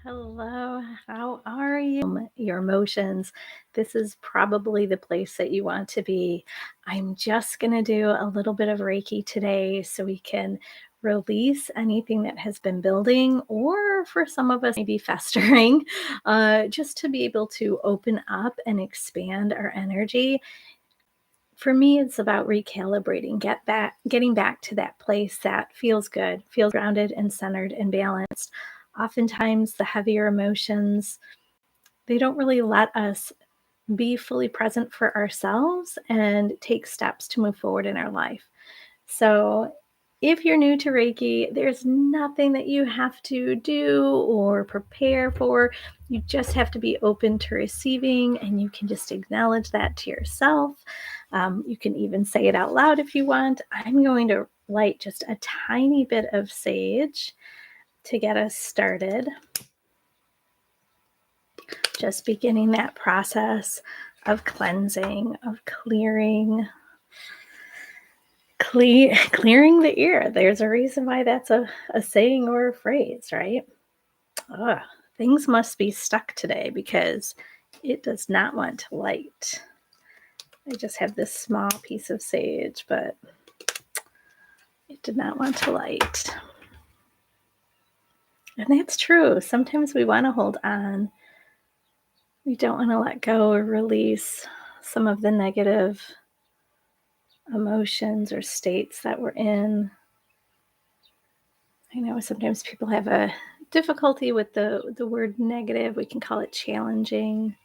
Hello, how are you? Your emotions. This is probably the place that you want to be. I'm just going to do a little bit of Reiki today so we can release anything that has been building, or for some of us, maybe festering, just to be able to open up and expand our energy. For me, it's about recalibrating, getting back to that place that feels good, feels grounded and centered and balanced. Oftentimes, the heavier emotions, they don't really let us be fully present for ourselves and take steps to move forward in our life. So, if you're new to Reiki, there's nothing that you have to do or prepare for. You just have to be open to receiving, and you can just acknowledge that to yourself. You can even say it out loud if you want. I'm going to light just a tiny bit of sage to get us started. Just beginning that process of cleansing, of clearing the ear. There's a reason why that's a saying or a phrase, right? Ugh, things must be stuck today because it does not want to light. I just have this small piece of sage, but it did not want to light. And that's true. Sometimes we want to hold on. We don't want to let go or release some of the negative emotions or states that we're in. I know sometimes people have a difficulty with the word negative. We can call it challenging.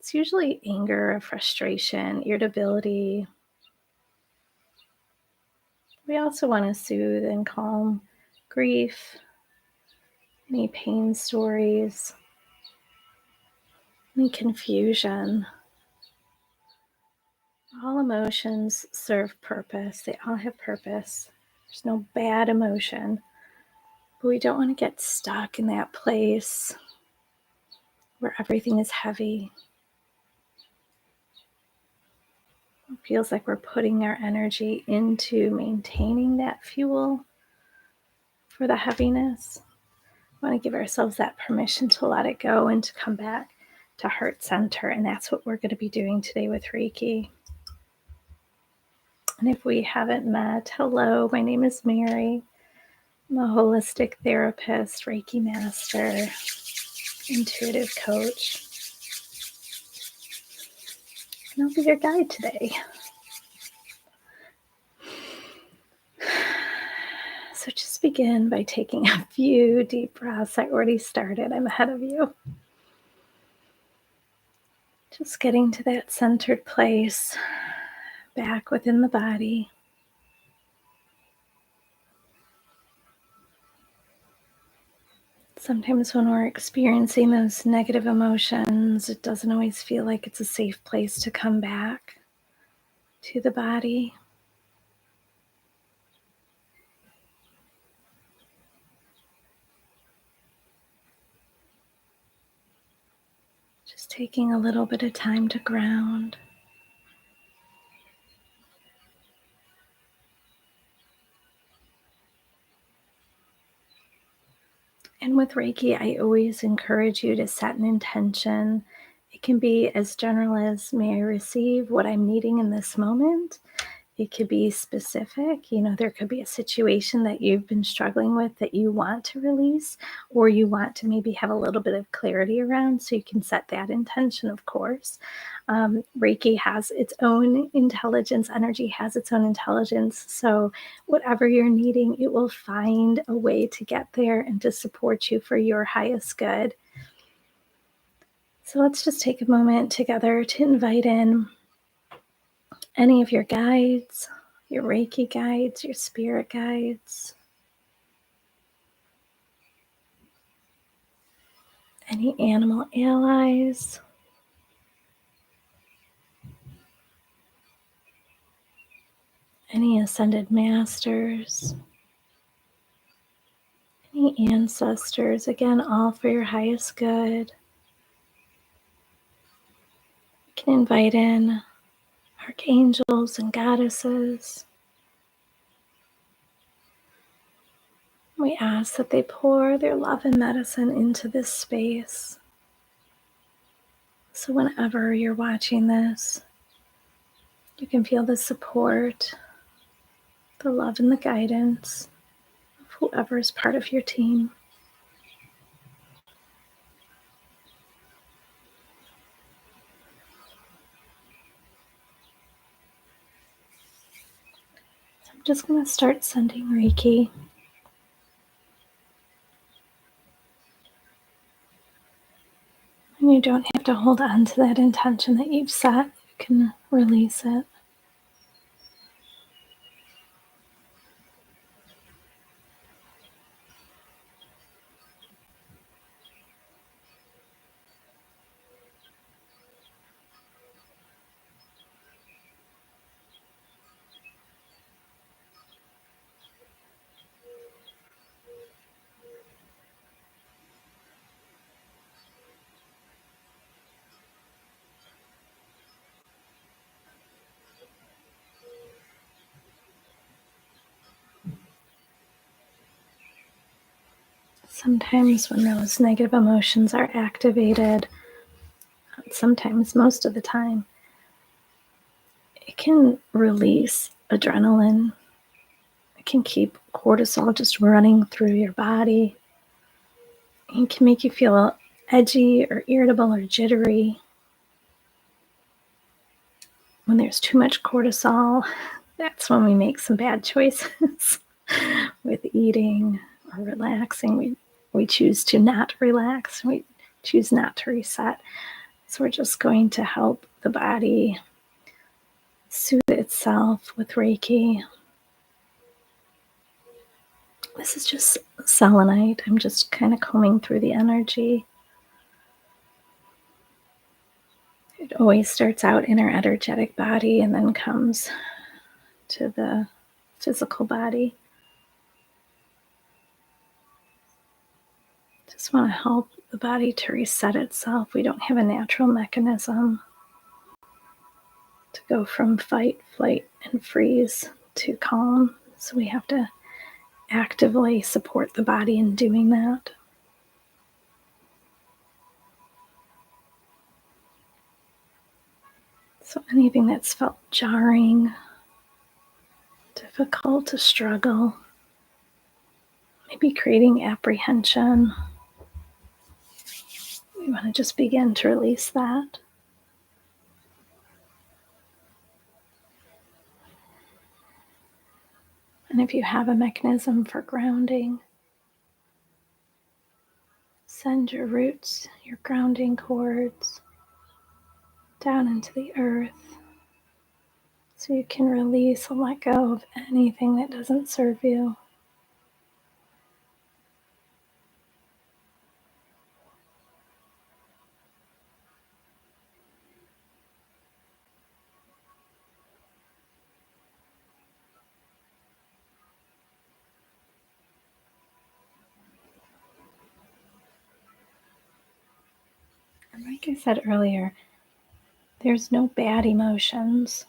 It's usually anger, frustration, irritability. We also want to soothe and calm grief, any pain stories, any confusion. All emotions serve purpose. They all have purpose. There's no bad emotion. But we don't want to get stuck in that place where everything is heavy. It feels like we're putting our energy into maintaining that fuel for the heaviness. We want to give ourselves that permission to let it go and to come back to heart center. And that's what we're going to be doing today with Reiki. And if we haven't met, hello, my name is Mary. I'm a holistic therapist, Reiki master, intuitive coach. And I'll be your guide today. So just begin by taking a few deep breaths. I already started. I'm ahead of you. Just getting to that centered place back within the body. Sometimes when we're experiencing those negative emotions, it doesn't always feel like it's a safe place to come back to the body. Just taking a little bit of time to ground. And with Reiki, I always encourage you to set an intention. It can be as general as, may I receive what I'm needing in this moment? It could be specific. There could be a situation that you've been struggling with that you want to release, or you want to maybe have a little bit of clarity around, so you can set that intention, of course. Reiki has its own intelligence. Energy has its own intelligence. So whatever you're needing, it will find a way to get there and to support you for your highest good. So let's just take a moment together to invite in any of your guides, your Reiki guides, your spirit guides, any animal allies, any ascended masters, any ancestors, again, all for your highest good. You can invite in archangels and goddesses, We ask that they pour their love and medicine into this space. So whenever you're watching this, you can feel the support, the love, and the guidance of whoever is part of your team. So I'm just going to start sending Reiki. And you don't have to hold on to that intention that you've set. You can release it. Sometimes when those negative emotions are activated, sometimes most of the time, it can release adrenaline. It can keep cortisol just running through your body. It can make you feel edgy or irritable or jittery. When there's too much cortisol, that's when we make some bad choices with eating or relaxing. We choose to not relax. We choose not to reset. So we're just going to help the body soothe itself with Reiki. This is just selenite. I'm just kind of combing through the energy. It always starts out in our energetic body and then comes to the physical body. Just want to help the body to reset itself. We don't have a natural mechanism to go from fight, flight, and freeze to calm. So we have to actively support the body in doing that. So anything that's felt jarring, difficult to struggle, maybe creating apprehension, we want to just begin to release that. And if you have a mechanism for grounding, send your roots, your grounding cords down into the earth so you can release and let go of anything that doesn't serve you. And like I said earlier, there's no bad emotions.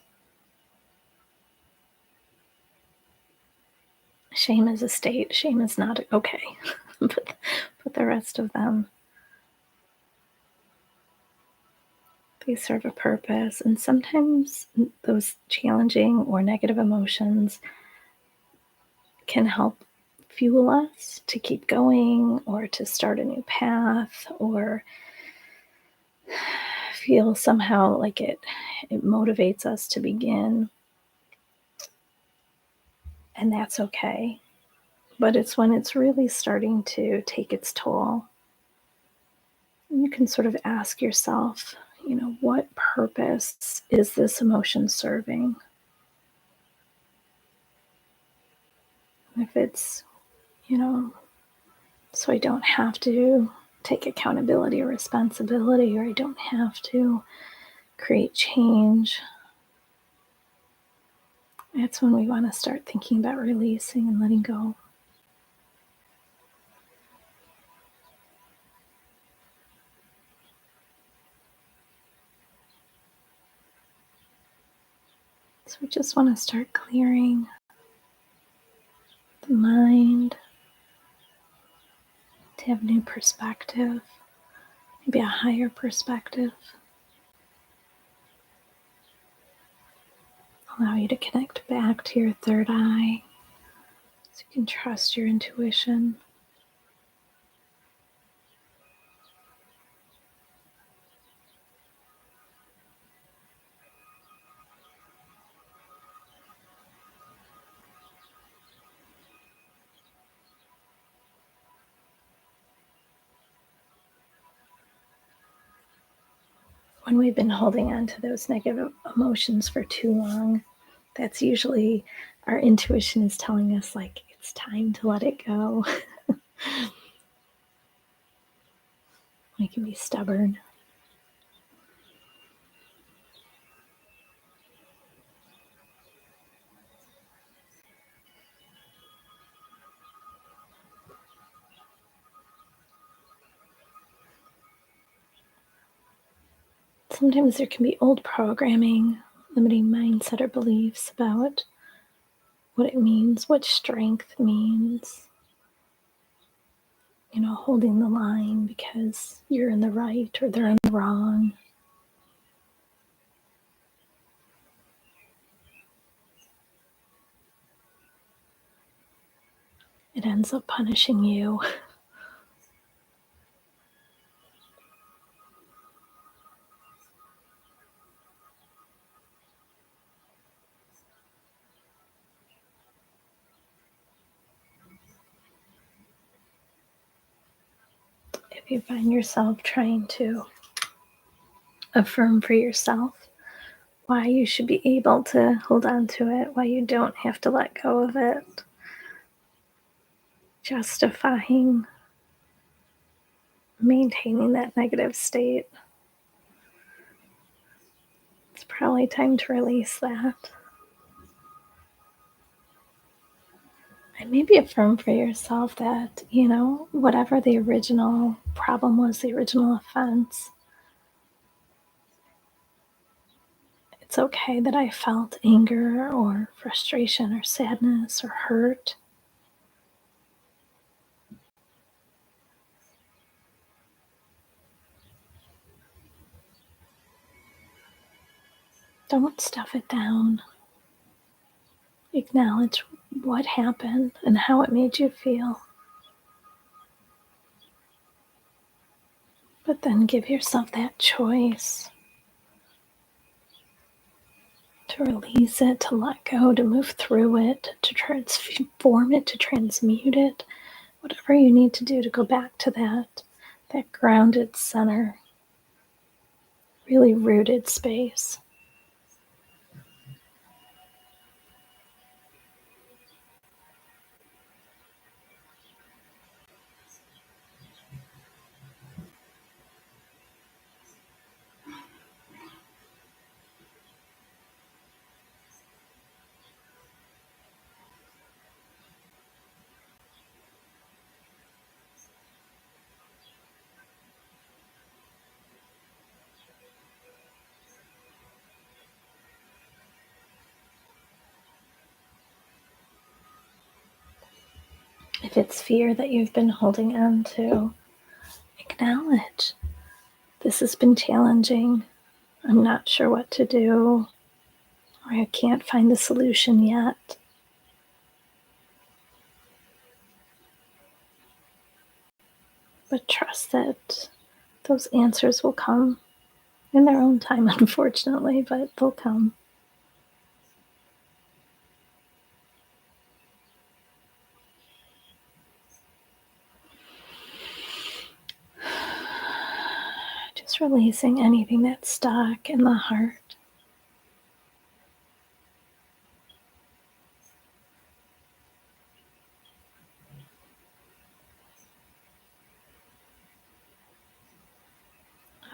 Shame is a state. Shame is not okay. but the rest of them, they serve a purpose. And sometimes those challenging or negative emotions can help fuel us to keep going or to start a new path or feel somehow like it motivates us to begin. And that's okay. But it's when it's really starting to take its toll. You can sort of ask yourself, what purpose is this emotion serving? If it's, so I don't have to take accountability or responsibility, or I don't have to create change. That's when we want to start thinking about releasing and letting go. So we just want to start clearing the mind, to have new perspective, maybe a higher perspective. Allow you to connect back to your third eye so you can trust your intuition. When we've been holding on to those negative emotions for too long, that's usually our intuition is telling us, like, it's time to let it go. We can be stubborn. Sometimes there can be old programming, limiting mindset or beliefs about what it means, what strength means. Holding the line because you're in the right or they're in the wrong. It ends up punishing you. If you find yourself trying to affirm for yourself why you should be able to hold on to it, why you don't have to let go of it, justifying maintaining that negative state, it's probably time to release that. And maybe affirm for yourself that, whatever the original problem was, the original offense, it's okay that I felt anger or frustration or sadness or hurt. Don't stuff it down. Acknowledge what happened and how it made you feel. But then give yourself that choice to release it, to let go, to move through it, to transform it, to transmute it, whatever you need to do to go back to that grounded center, really rooted space. If it's fear that you've been holding on to, acknowledge this has been challenging. I'm not sure what to do, or I can't find the solution yet. But trust that those answers will come in their own time, unfortunately, but they'll come. Just releasing anything that's stuck in the heart.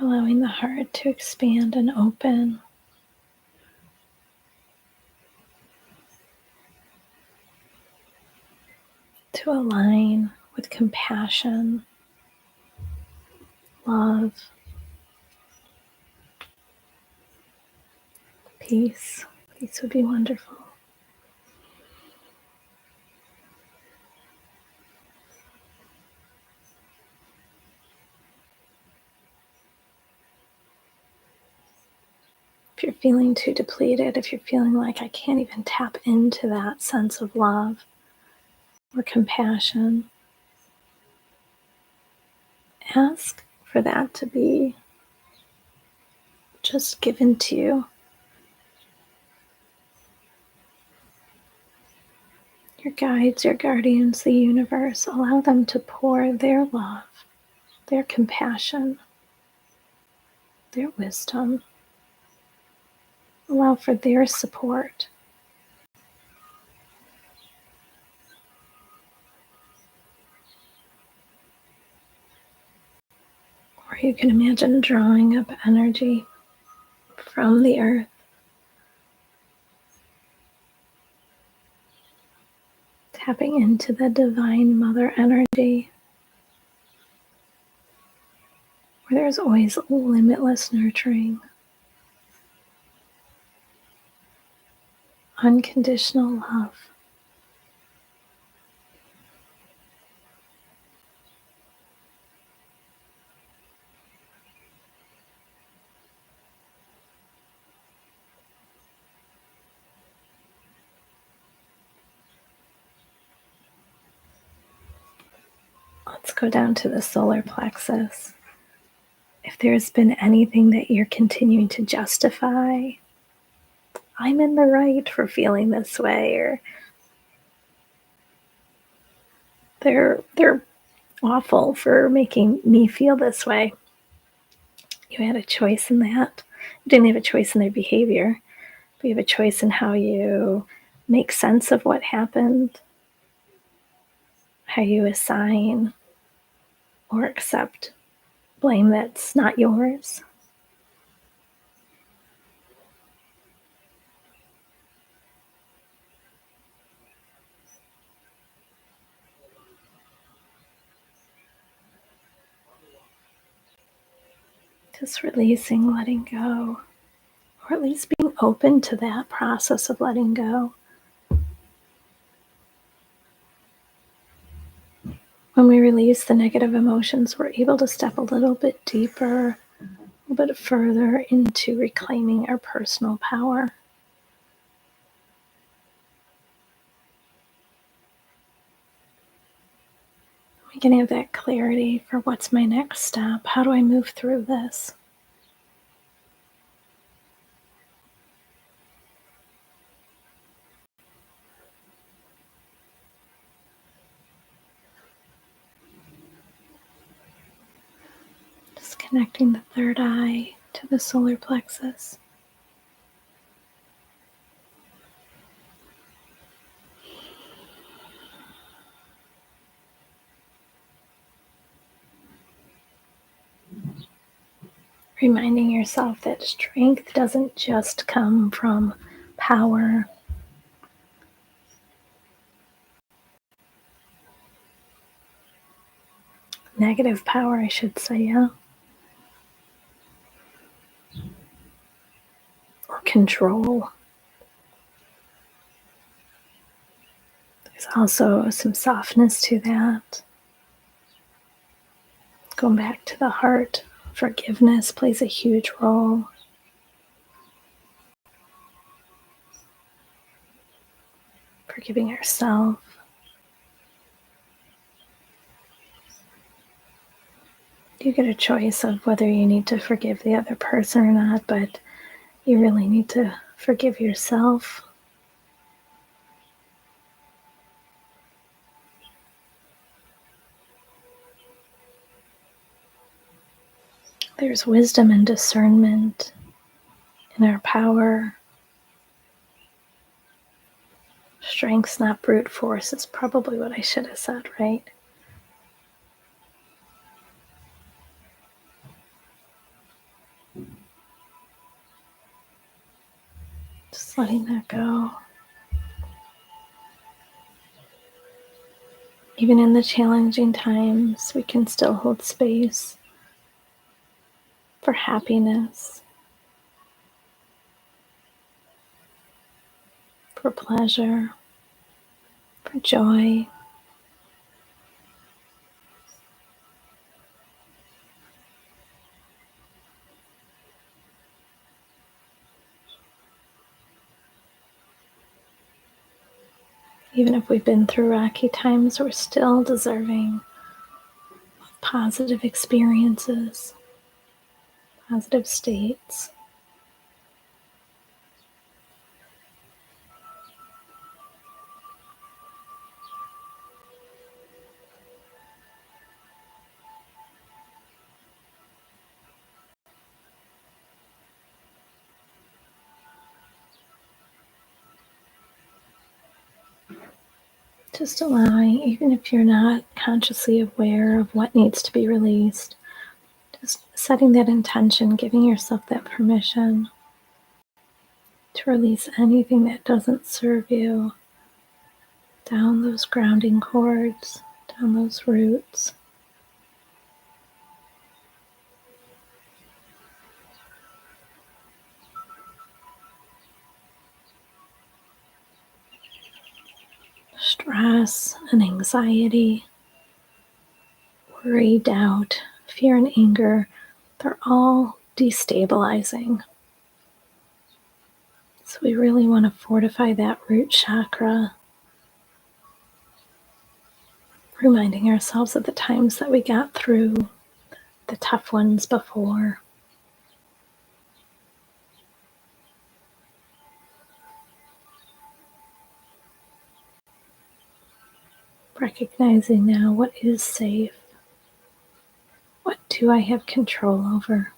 Allowing the heart to expand and open. To align with compassion, love, peace. Peace would be wonderful. If you're feeling too depleted, if you're feeling like I can't even tap into that sense of love or compassion, ask for that to be just given to you. Your guides, your guardians, the universe, allow them to pour their love, their compassion, their wisdom. Allow for their support. Or you can imagine drawing up energy from the earth, tapping into the divine mother energy, where there's always limitless nurturing, unconditional love. Let's go down to the solar plexus. If there's been anything that you're continuing to justify, I'm in the right for feeling this way, or they're awful for making me feel this way. You had a choice in that. You didn't have a choice in their behavior, but you have a choice in how you make sense of what happened, how you assign or accept blame that's not yours. Just releasing, letting go, or at least being open to that process of letting go. When we release the negative emotions, we're able to step a little bit deeper, a little bit further into reclaiming our personal power. We can have that clarity for what's my next step. How do I move through this? Just connecting the third eye to the solar plexus. Reminding yourself that strength doesn't just come from power. Negative power, I should say, yeah. Or control. There's also some softness to that. Going back to the heart, forgiveness plays a huge role. Forgiving ourselves. You get a choice of whether you need to forgive the other person or not, but you really need to forgive yourself. There's wisdom and discernment in our power. Strength's not brute force is probably what I should have said, right? Just letting that go. Even in the challenging times, we can still hold space for happiness, for pleasure, for joy. Even if we've been through rocky times, we're still deserving of positive experiences, positive states. Just allowing, even if you're not consciously aware of what needs to be released, just setting that intention, giving yourself that permission to release anything that doesn't serve you down those grounding cords, down those roots. Stress and anxiety, worry, doubt, fear, and anger, they're all destabilizing. So we really want to fortify that root chakra, reminding ourselves of the times that we got through the tough ones before. Recognizing now what is safe. What do I have control over?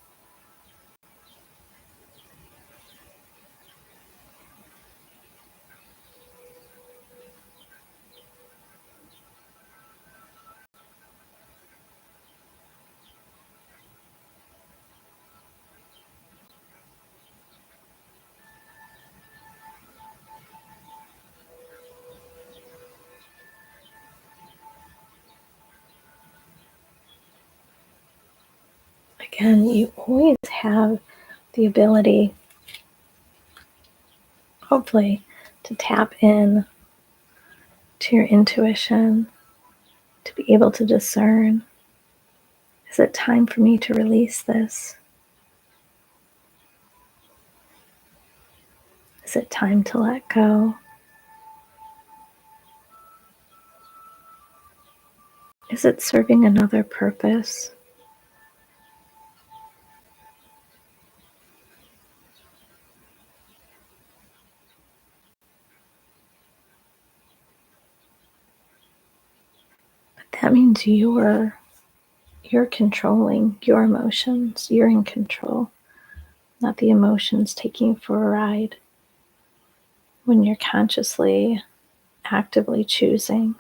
Again, you always have the ability, hopefully, to tap in to your intuition, to be able to discern, is it time for me to release this? Is it time to let go? Is it serving another purpose? But that means you're controlling your emotions. You're in control, not the emotions taking you for a ride. When you're consciously, actively choosing.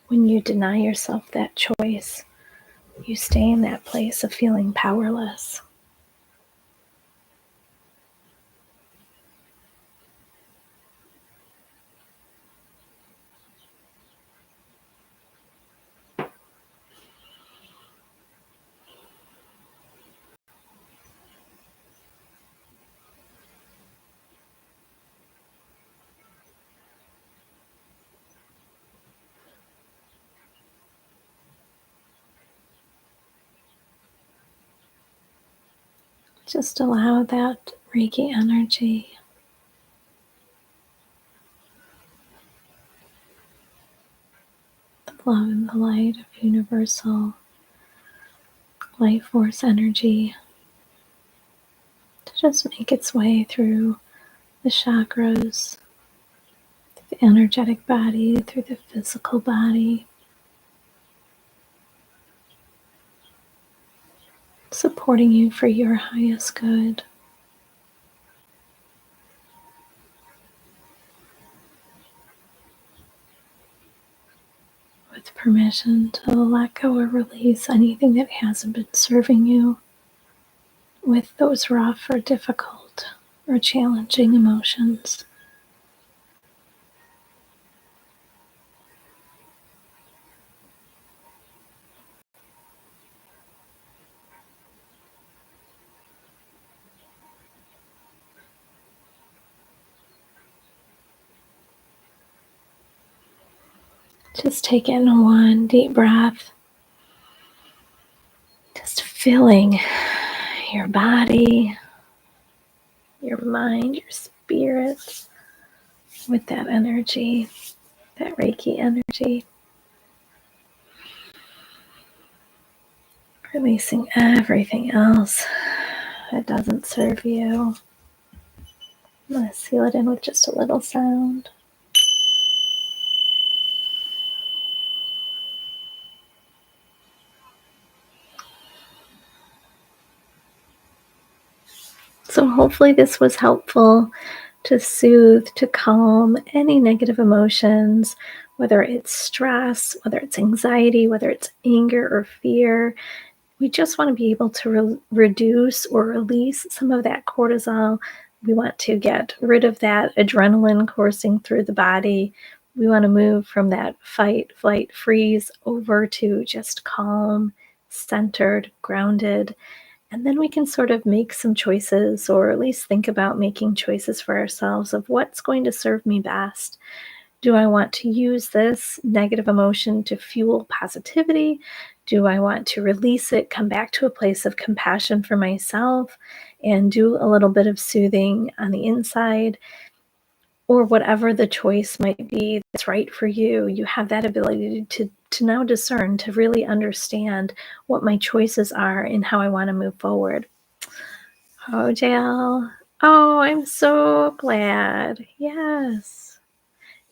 When you deny yourself that choice, you stay in that place of feeling powerless. Just allow that Reiki energy, the love and the light of universal life force energy, to just make its way through the chakras, through the energetic body, through the physical body, supporting you for your highest good. With permission to let go or release anything that hasn't been serving you, with those rough or difficult or challenging emotions. Just take in one deep breath. Just filling your body, your mind, your spirit with that energy, that Reiki energy. Releasing everything else that doesn't serve you. I'm going to seal it in with just a little sound. So hopefully this was helpful to soothe, to calm any negative emotions, whether it's stress, whether it's anxiety, whether it's anger or fear. We just want to be able to reduce or release some of that cortisol. We want to get rid of that adrenaline coursing through the body. We want to move from that fight, flight, freeze over to just calm, centered, grounded. And then we can sort of make some choices, or at least think about making choices for ourselves of what's going to serve me best. Do I want to use this negative emotion to fuel positivity? Do I want to release it, come back to a place of compassion for myself, and do a little bit of soothing on the inside? Or whatever the choice might be that's right for you, you have that ability to now discern, to really understand what my choices are and how I want to move forward. Oh, JL. Oh, I'm so glad. Yes.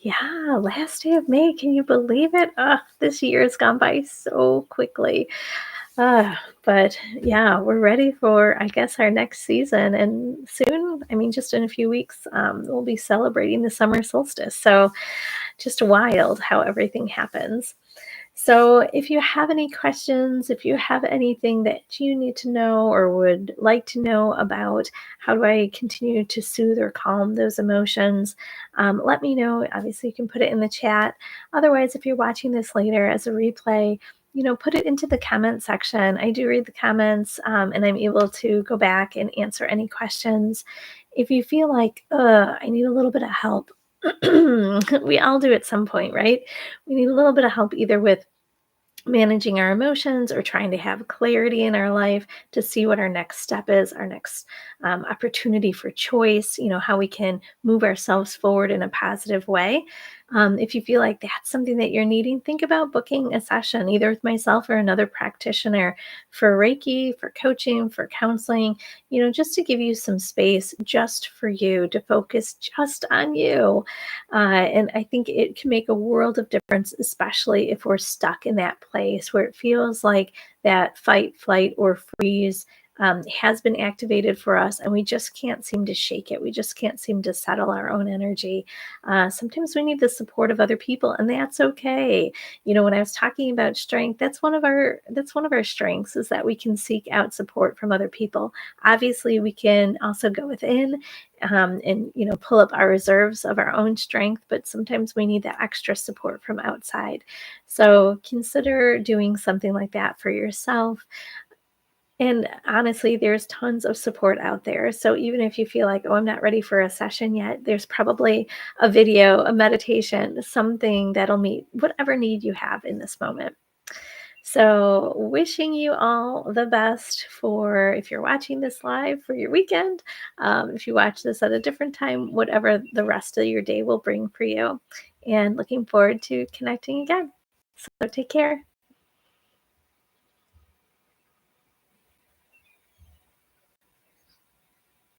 Yeah, last day of May. Can you believe it? This year has gone by so quickly. But yeah, we're ready for, I guess, our next season. And soon, I mean, just in a few weeks, we'll be celebrating the summer solstice. So just wild how everything happens. So, if you have any questions, if you have anything that you need to know or would like to know about how do I continue to soothe or calm those emotions, let me know. Obviously, you can put it in the chat. Otherwise, if you're watching this later as a replay, put it into the comment section. I do read the comments, and I'm able to go back and answer any questions. If you feel like, I need a little bit of help, we all do at some point, right? We need a little bit of help either with managing our emotions or trying to have clarity in our life to see what our next step is, our next opportunity for choice, how we can move ourselves forward in a positive way. If you feel like that's something that you're needing, think about booking a session either with myself or another practitioner for Reiki, for coaching, for counseling, just to give you some space just for you to focus just on you. And I think it can make a world of difference, especially if we're stuck in that place where it feels like that fight, flight, or freeze has been activated for us, and we just can't seem to shake it. We just can't seem to settle our own energy. Sometimes we need the support of other people, and that's okay. When I was talking about strength, that's one of our strengths, is that we can seek out support from other people. Obviously, we can also go within and pull up our reserves of our own strength, but sometimes we need that extra support from outside. So consider doing something like that for yourself. And honestly, there's tons of support out there. So even if you feel like, oh, I'm not ready for a session yet, there's probably a video, a meditation, something that'll meet whatever need you have in this moment. So, wishing you all the best for, if you're watching this live, for your weekend. If you watch this at a different time, whatever the rest of your day will bring for you. And looking forward to connecting again. So, take care.